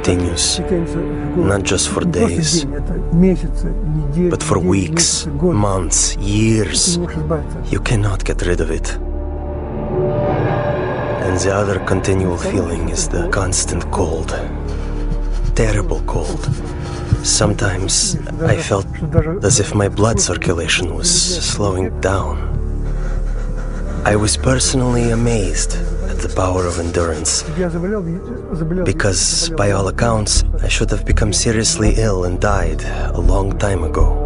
continues, not just for days, but for weeks, months, years. You cannot get rid of it. And the other continual feeling is the constant cold. Terrible cold. Sometimes I felt as if my blood circulation was slowing down. I was personally amazed at the power of endurance, because by all accounts, I should have become seriously ill and died a long time ago.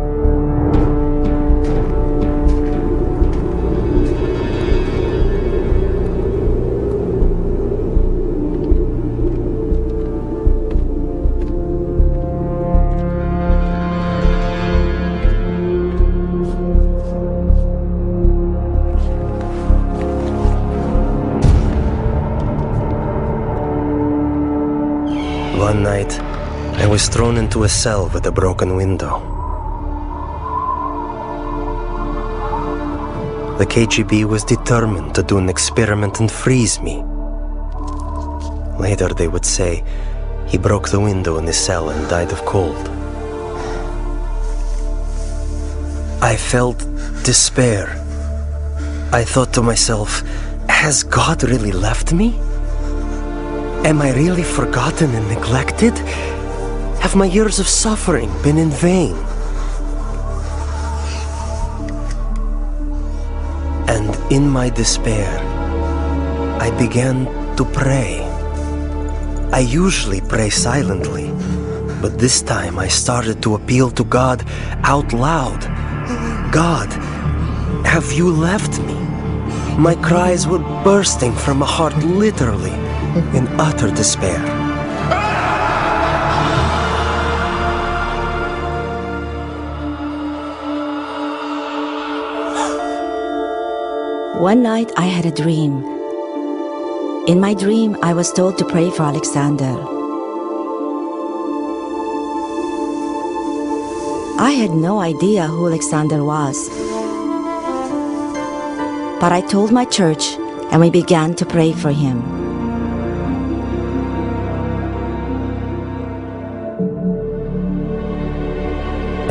One night, I was thrown into a cell with a broken window. The KGB was determined to do an experiment and freeze me. Later they would say he broke the window in his cell and died of cold. I felt despair. I thought to myself, has God really left me? Am I really forgotten and neglected? Have my years of suffering been in vain? And in my despair, I began to pray. I usually pray silently, but this time I started to appeal to God out loud. God, have you left me? My cries were bursting from a heart literally in utter despair. One night I had a dream. In my dream, I was told to pray for Alexander. I had no idea who Alexander was. But I told my church, and we began to pray for him.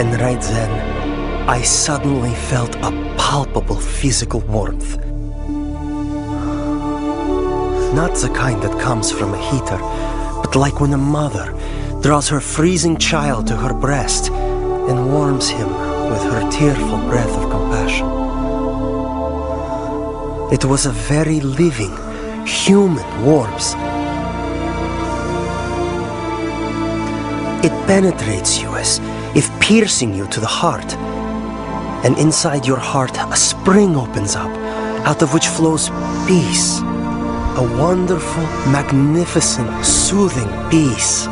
And right then, I suddenly felt a palpable physical warmth. Not the kind that comes from a heater, but like when a mother draws her freezing child to her breast and warms him with her tearful breath of compassion. It was a very living, human warmth. It penetrates you as if piercing you to the heart. And inside your heart, a spring opens up, out of which flows peace. A wonderful, magnificent, soothing peace.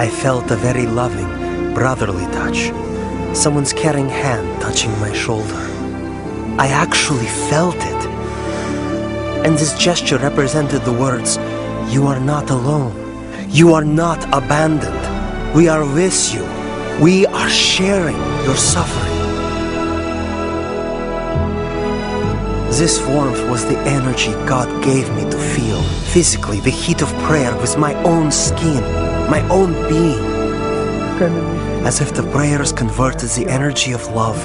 I felt a very loving, brotherly touch. Someone's caring hand touching my shoulder. I actually felt it. And this gesture represented the words, "You are not alone. You are not abandoned. We are with you. We are sharing your suffering." This warmth was the energy God gave me to feel physically the heat of prayer with my own skin, my own being. As if the prayers converted the energy of love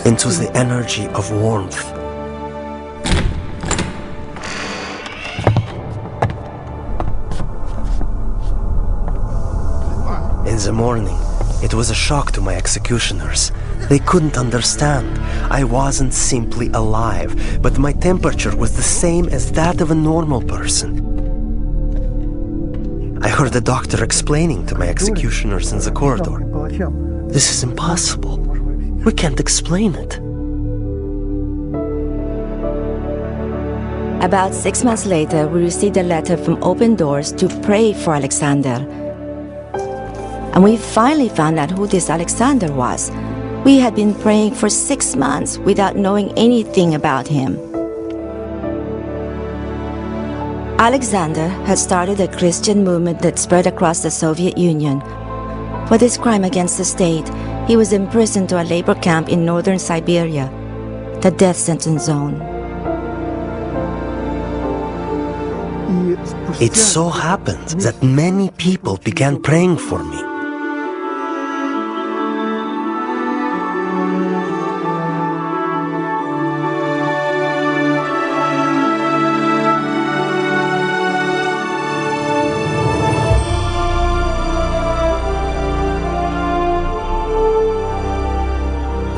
into the energy of warmth. In the morning, it was a shock to my executioners. They couldn't understand. I wasn't simply alive, but my temperature was the same as that of a normal person. I heard the doctor explaining to my executioners in the corridor, "This is impossible. We can't explain it." About 6 months later, we received a letter from Open Doors to pray for Alexander. And we finally found out who this Alexander was. We had been praying for 6 months without knowing anything about him. Alexander had started a Christian movement that spread across the Soviet Union. For this crime against the state, he was imprisoned to a labor camp in northern Siberia. the death sentence zone. It so happened that many people began praying for me.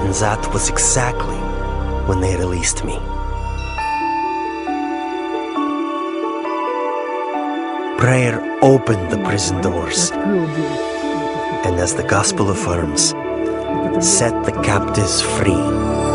And that was exactly when they released me. Prayer opened the prison doors, and as the gospel affirms, set the captives free.